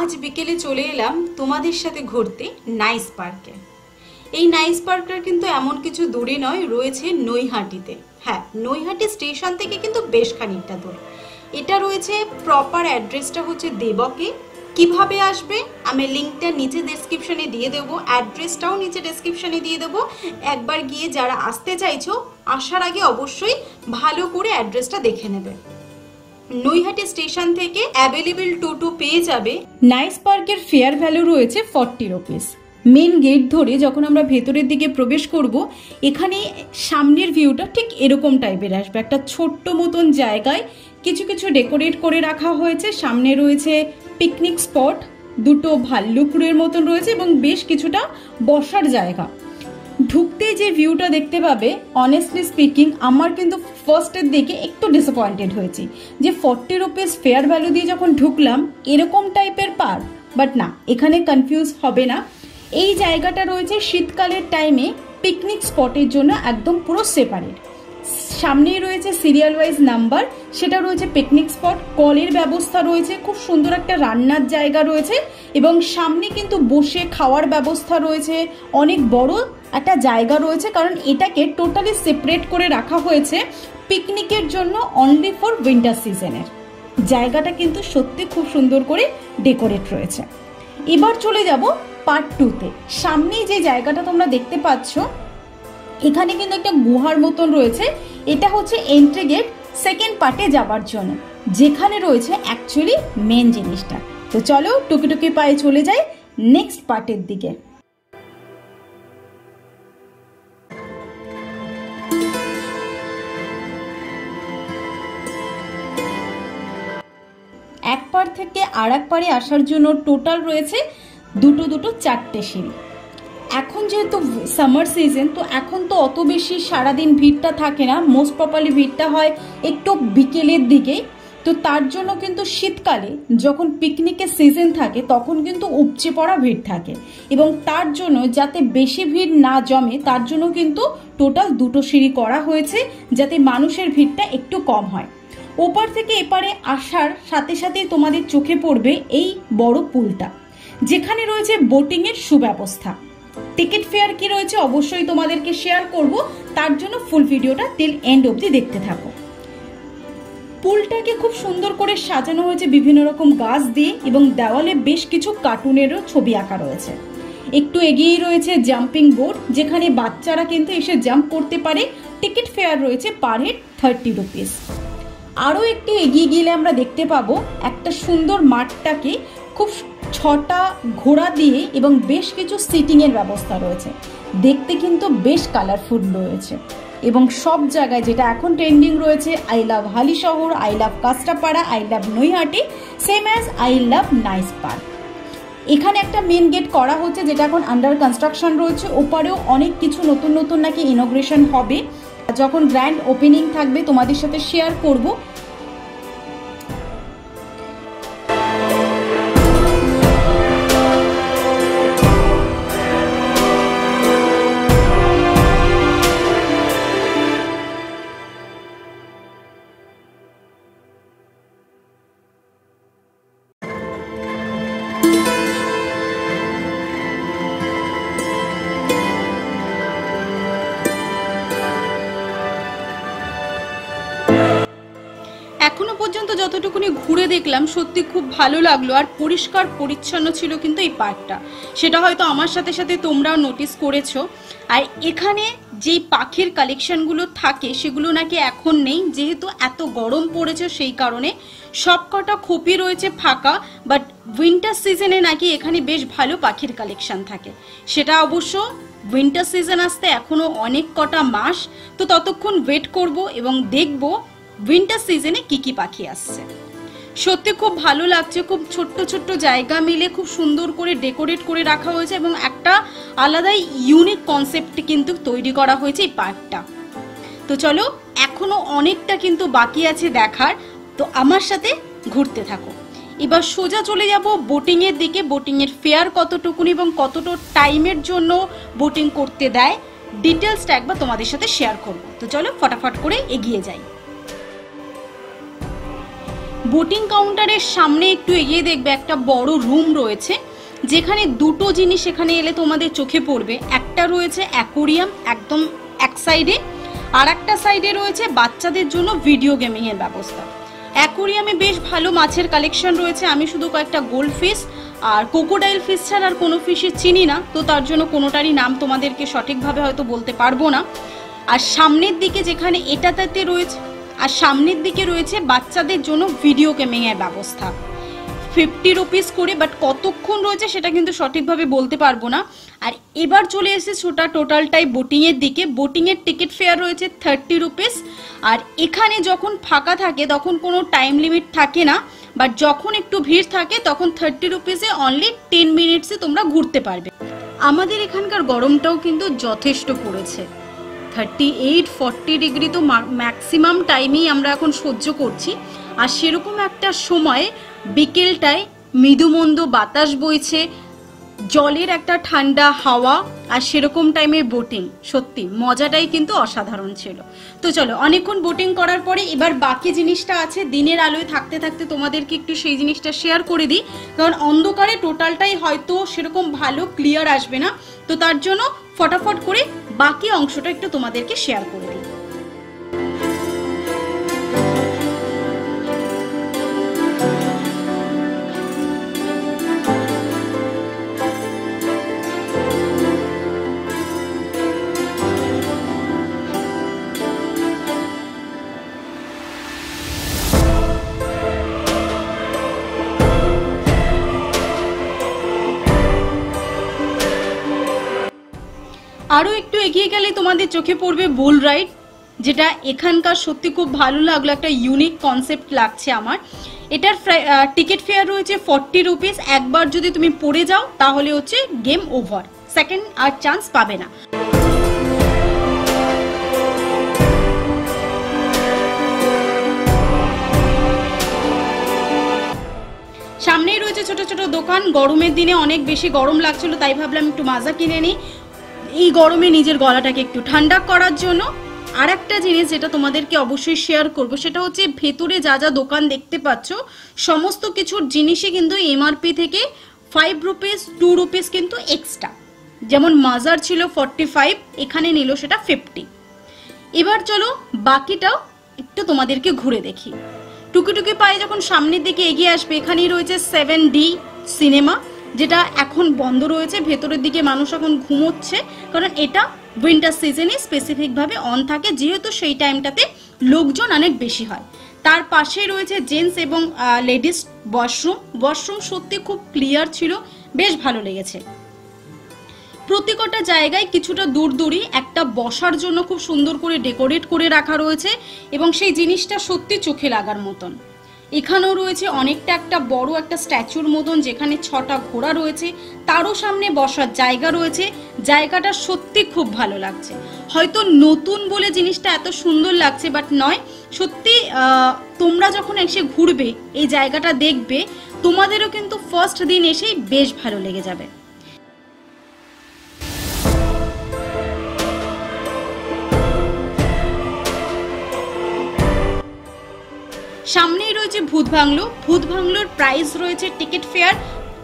আজ বিকেলে চলে এলাম তোমাদের সাথে ঘুরতে নাইস পার্কে। এই নাইস পার্কটা কিন্তু এমন কিছু দূরে নয়, রয়েছে নৈহাটিতে। হ্যাঁ, নৈহাটি স্টেশন থেকে কিন্তু বেশ খানিকটা দূরে। এটা রয়েছে, প্রপার অ্যাড্রেসটা হচ্ছে দেবকে। কিভাবে আসবে আমি লিঙ্কটা নিচে ডেসক্রিপশনে দিয়ে দেবো, অ্যাড্রেসটাও নিচে ডেসক্রিপশনে দিয়ে দেবো। একবার গিয়ে যারা আসতে চাইছো, আসার আগে অবশ্যই ভালো করে অ্যাড্রেসটা দেখে নেবে। নৈহাটি স্টেশন থেকে অ্যাভেলেবল টোটো পেয়ে যাবে। নাইস পার্কের ফেয়ার ভ্যালু রয়েছে 40 রুপিস। মেন গেট ধরে যখন আমরা ভেতরের দিকে প্রবেশ করব, এখানে সামনের ভিউটা ঠিক এরকম টাইপের আসবে। একটা ছোট্ট মতন জায়গায় কিছু কিছু ডেকোরেট করে রাখা হয়েছে। সামনে রয়েছে পিকনিক স্পট, দুটো ভাল্লুকুড়ের মতন রয়েছে এবং বেশ কিছুটা বসার জায়গা। ঢুকতে যে ভিউটা দেখতে পাবে, অনেস্টলি স্পিকিং আমার কিন্তু ফার্স্টের দিকে একটু ডিসঅ্যাপয়েন্টেড হয়েছি যে 40 রুপিস ফেয়ার ভ্যালু দিয়ে যখন ঢুকলাম এরকম টাইপের পার্ক। বাট না, এখানে কনফিউজ হবে না। এই জায়গাটা রয়েছে শীতকালের টাইমে পিকনিক স্পটের জন্য একদম পুরো সেপারেট। সামনেই রয়েছে সিরিয়াল ওয়াইজ নাম্বার, সেটা রয়েছে পিকনিক স্পট। কলের ব্যবস্থা রয়েছে, খুব সুন্দর একটা রান্নার জায়গা রয়েছে এবং সামনে কিন্তু বসে খাওয়ার ব্যবস্থা রয়েছে। অনেক বড় একটা জায়গা রয়েছে, কারণ এটাকে টোটালি সেপারেট করে রাখা হয়েছে পিকনিকের জন্য, অনলি ফর উইন্টার সিজনের। জায়গাটা কিন্তু সত্যি খুব সুন্দর করে ডেকোরেট রয়েছে। এবার চলে যাব পার্ট 2-তে। সামনেই যে জায়গাটা তোমরা দেখতে পাচ্ছ, এখানে কিন্তু একটা গুহার মতন রয়েছে। এটা হচ্ছে এন্ট্রি গেট সেকেন্ড পার্টে যাবার জন্য, যেখানে রয়েছে অ্যাকচুয়ালি মেন জিনিসটা। তো চলো টুকি টুকি পায়ে চলে যাই নেক্সট পার্টের দিকে। এক পার থেকে আর এক পারে আসার জন্য টোটাল রয়েছে দুটো 4টে সিঁড়ি। এখন যেহেতু সামার সিজন, তো এখন তো অত বেশি সারাদিন ভিড়টা থাকে না, মোস্ট প্রপারলি ভিড়টা হয় একটু বিকেলের দিকেই। তো তার জন্য কিন্তু শীতকালে যখন পিকনিকের সিজন থাকে তখন কিন্তু উপচে পড়া ভিড় থাকে, এবং তার জন্য যাতে বেশি ভিড় না জমে তার জন্য কিন্তু টোটাল 2টো সিঁড়ি করা হয়েছে, যাতে মানুষের ভিড়টা একটু কম হয়। ওপার থেকে এপারে আসার সাথে সাথেই তোমাদের চোখে পড়বে এই বড় পুলটা, যেখানে রয়েছে বোটিং এর সুব্যবস্থা। টিকিট ফেয়ার কি রয়েছে অবশ্যই তোমাদেরকে শেয়ার করব, তার জন্য ফুল ভিডিওটা টিল এন্ড অবধি দেখতে থাকো। পুলটাকে খুব সুন্দর করে সাজানো হয়েছে বিভিন্ন রকম গাছ দিয়ে, এবং দেওয়ালে বেশ কিছু কার্টুনেরও ছবি আঁকা রয়েছে। একটু এগিয়েই রয়েছে জাম্পিং বোর্ড, যেখানে বাচ্চারা কিন্তু এসে জাম্প করতে পারে। টিকিট ফেয়ার রয়েছে পার হেড 30 রুপিস। আরও একটু এগিয়ে গেলে আমরা দেখতে পাবো একটা সুন্দর মাঠটাকে খুব 6টা ঘোড়া দিয়ে এবং বেশ কিছু সিটিংয়ের ব্যবস্থা রয়েছে। দেখতে কিন্তু বেশ কালারফুল রয়েছে, এবং সব জায়গায় যেটা এখন ট্রেন্ডিং রয়েছে, I love Halisahar, I love Kastapara, I love Naihati, same as I love nice park. এখানে একটা মেন গেট করা হচ্ছে, যেটা এখন আন্ডার কনস্ট্রাকশন রয়েছে। ওপারেও অনেক কিছু নতুন নতুন নাকি ইনোগ্রেশন হবে, যখন গ্র্যান্ড ওপেনিং থাকবে তোমাদের সাথে শেয়ার করব। এখনো পর্যন্ত যতটুকুনি ঘুরে দেখলাম সত্যি খুব ভালো লাগলো, আর পরিষ্কার পরিচ্ছন্ন ছিল কিন্তু এই পার্কটা। সেটা হয়তো আমার সাথে সাথে তোমরাও নোটিস করেছো। আর এখানে যেই পাখির কালেকশনগুলো থাকে সেগুলো নাকি এখন নেই, যেহেতু এত গরম পড়েছে সেই কারণে সবকটা খোপি রয়েছে ফাঁকা। বাট উইন্টার সিজনে নাকি এখানে বেশ ভালো পাখির কালেকশন থাকে। সেটা অবশ্য উইন্টার সিজন আসতে এখনো অনেক কটা মাস, তো ততক্ষণ ওয়েট করব এবং দেখব উইন্টার সিজনে কি কি পাখি আসছে। সত্যি খুব ভালো লাগছে। খুব ছোট্ট ছোট্ট জায়গা মিলে খুব সুন্দর করে ডেকোরেট করে রাখা হয়েছে, এবং একটা আলাদাই ইউনিক কনসেপ্ট কিন্তু তৈরি করা হয়েছে এই পার্কটা। তো চলো, এখনো অনেকটা কিন্তু বাকি আছে দেখার, তো আমার সাথে ঘুরতে থাকো। এবার সোজা চলে যাব বোটিং এর দিকে। বোটিং এর ফেয়ার কতটুকুনি এবং কতটা টাইমের জন্য বোটিং করতে দেয়, ডিটেলসটা একবার তোমাদের সাথে শেয়ার করব। তো চলো ফটাফট করে এগিয়ে যাই। বোটিং কাউন্টারের সামনে একটু এগিয়ে দেখবে একটা বড় রুম রয়েছে, যেখানে দুটো জিনিস এখানে এলে তোমাদের চোখে পড়বে। একটা রয়েছে অ্যাকোরিয়াম একদম এক সাইডে, আর একটা সাইডে রয়েছে বাচ্চাদের জন্য ভিডিও গেমিং এর ব্যবস্থা। অ্যাকোরিয়ামে বেশ ভালো মাছের কালেকশন রয়েছে। আমি শুধু কয়েকটা গোল্ড ফিশ আর কোকোডাইল ফিশ ছাড়া আর কোনো ফিশই চিনি না, তো তার জন্য কোনোটারই নাম তোমাদেরকে সঠিকভাবে হয়তো বলতে পারবো না। আর সামনের দিকে যেখানে এটাতে রয়েছে, আর সামনের দিকে রয়েছে বাচ্চাদের জন্য ভিডিও গেমিং এর ব্যবস্থা। 50 রুপিস করে, বাট কতক্ষণ রয়েছে সেটা কিন্তু সঠিকভাবে বলতে পারবো না। আর এবার চলে এসেছে ওটা টোটালটাই বোটিংয়ের দিকে। বোটিংয়ের টিকিট ফেয়ার রয়েছে 30 রুপিস। আর এখানে যখন ফাঁকা থাকে তখন কোনো টাইম লিমিট থাকে না, বাট যখন একটু ভিড় থাকে তখন 30 রুপিসে অনলি 10 মিনিটসে তোমরা ঘুরতে পারবে। আমাদের এখানকার গরমটাও কিন্তু যথেষ্ট পড়েছে, 38-40 ডিগ্রি তো ম্যাক্সিমাম টাইমেই আমরা এখন সহ্য করছি। আর সেরকম একটা সময় বিকেলটায় মৃদুমন্দ বাতাস বইছে, জলের একটা ঠান্ডা হাওয়া, আর সেরকম টাইমে বোটিং, সত্যি মজাটাই কিন্তু অসাধারণ ছিল। তো চলো, অনেকক্ষণ বোটিং করার পরে এবার বাকি জিনিসটা আছে, দিনের আলোয় থাকতে থাকতে তোমাদেরকে একটু সেই জিনিসটা শেয়ার করে দিই, কারণ অন্ধকারে টোটালটাই হয়তো সেরকম ভালো ক্লিয়ার আসবে না। তো তার জন্য ফটাফট করে বাকি অংশটা একটু তোমাদেরকে শেয়ার করে দিই। আরও একটু এগিয়ে গেলে তোমাদের চোখে পড়বে বুল রাইড, যেটা এখানকার সত্যি খুব ভালো লাগলো, একটা ইউনিক কনসেপ্ট লাগছে আমার। এটার টিকিট ফেয়ার রয়েছে 40 রুপিস। একবার যদি তুমি পড়ে যাও তাহলে হচ্ছে গেম ওভার, সেকেন্ড আর চান্স পাবে না। সামনেই রয়েছে ছোট ছোট দোকান। গরমের দিনে অনেক বেশি গরম লাগছিল, তাই ভাবলাম একটু মাজা কিনে নিই এই গরমে নিজের গলাটাকে একটু ঠান্ডা করার জন্য। আর একটা জিনিস যেটা তোমাদেরকে অবশ্যই শেয়ার করব, সেটা হচ্ছে ভেতরে যা যা দোকান দেখতে পাচ্ছ সমস্ত কিছুর জিনিসই কিন্তু এমআরপি থেকে 5 রুপিস 2 রুপিস কিন্তু এক্সট্রা। যেমন মাজার ছিল 45, এখানে নিল সেটা 50। এবার চলো বাকিটাও একটু তোমাদেরকে ঘুরে দেখি। টুকি টুকি পায়ে যখন সামনের দিকে এগিয়ে আসবে, এখানেই রয়েছে 7D সিনেমা, যেটা এখন বন্ধ রয়েছে। ভেতরের দিকে মানুষ এখন ঘুমোচ্ছে, কারণ এটা উইন্টার সিজনে স্পেসিফিকভাবে অন থাকে, যেহেতু সেই টাইমটাতে লোকজন অনেক বেশি হয়। তার পাশেই রয়েছে জেন্টস এবং লেডিস ওয়াশরুম সত্যি খুব ক্লিয়ার ছিল, বেশ ভালো লেগেছে। প্রত্যেকটা জায়গায় কিছুটা দূর দূরই একটা বসার জন্য খুব সুন্দর করে ডেকোরেট করে রাখা রয়েছে, এবং সেই জিনিসটা সত্যি চোখে লাগার মতন। এখানেও রয়েছে অনেকটা একটা বড় একটা স্ট্যাচুর মতন, যেখানে 6টা ঘোড়া রয়েছে, তারও সামনে বসার জায়গা রয়েছে। জায়গাটা সত্যি খুব ভালো লাগছে। হয়তো নতুন বলে জিনিসটা এত সুন্দর লাগছে, বাট নয়, সত্যি তোমরা যখন এসে ঘুরবে এই জায়গাটা দেখবে, তোমাদেরও কিন্তু ফার্স্ট দিন এসেই বেশ ভালো লেগে যাবে। সামনেই রয়েছে ভূত বাংলো। ভূত বাংলোর প্রাইস রয়েছে ticket fair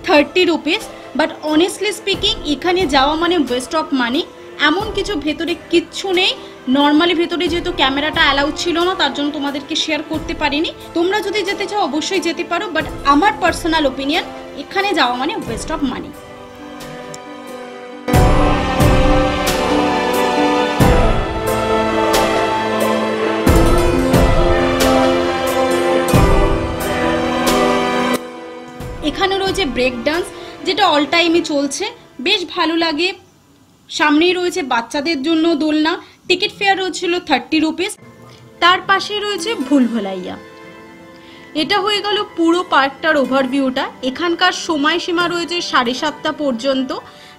30 rupees, but honestly speaking এখানে যাওয়া মানে ওয়েস্ট অফ মানি। এমন কিছু ভেতরে কিচ্ছু নেই। নর্মালি ভেতরে যেহেতু ক্যামেরাটা অ্যালাউড ছিল না, তার জন্য তোমাদেরকে শেয়ার করতে পারিনি। তোমরা যদি যেতে চাও অবশ্যই যেতে পারো, বাট আমার পার্সোনাল ওপিনিয়ন এখানে যাওয়া মানে ওয়েস্ট অফ মানি। এখানে রয়েছে ব্রেক ডান্স, যেটা অল টাইমে চলছে, বেশ ভালো লাগে। সামনেই রয়েছে বাচ্চাদের জন্য দোলনা, টিকিট ফেয়ার হচ্ছিল 30 রুপিস। তার পাশে রয়েছে ভুলভুলাইয়া। এটা হয়ে গেল পুরো পার্কটার ওভারভিউটা। এখানকার সময়সীমা রয়েছে 7:30 পর্যন্ত,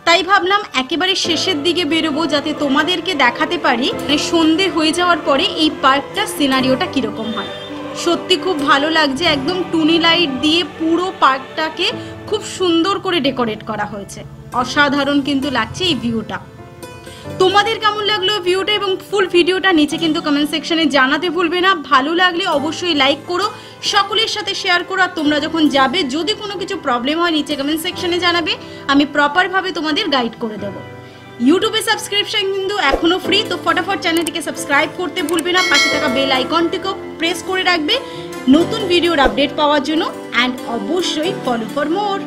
তাই ভাবলাম একেবারে শেষের দিকে বেরোবো, যাতে তোমাদেরকে দেখাতে পারি সন্ধে হয়ে যাওয়ার পরে এই পার্কটার সিনারিওটা কিরকম হয়। সত্যি খুব ভালো লাগছে, একদম টুনি লাইট দিয়ে পুরো পার্কটাকে খুব সুন্দর করে ডেকোরেট করা হয়েছে। অসাধারণ কিন্তু লাগছে এই ভিউটা। তোমাদের কেমন লাগলো ভিডিওটা এবং ফুল ভিডিওটা নিচে কিন্তু কমেন্ট সেকশনে জানাতে ভুলবে না। ভালো লাগলে অবশ্যই লাইক করো, সকলের সাথে শেয়ার করো। আর তোমরা যখন যাবে যদি কোনো কিছু প্রবলেম হয় নিচে কমেন্ট সেকশনে জানাবে, আমি প্রপারভাবে তোমাদের গাইড করে দেবো। ইউটিউবে সাবস্ক্রিপশন কিন্তু এখনো ফ্রি, তো ফটাফট চ্যানেলটিকে সাবস্ক্রাইব করতে ভুলবে না। পাশে থাকা বেল আইকনটিকেও প্রেস করে রাখবে নতুন ভিডিওর আপডেট পাওয়ার জন্য। অ্যান্ড অবশ্যই ফলো ফর মোর।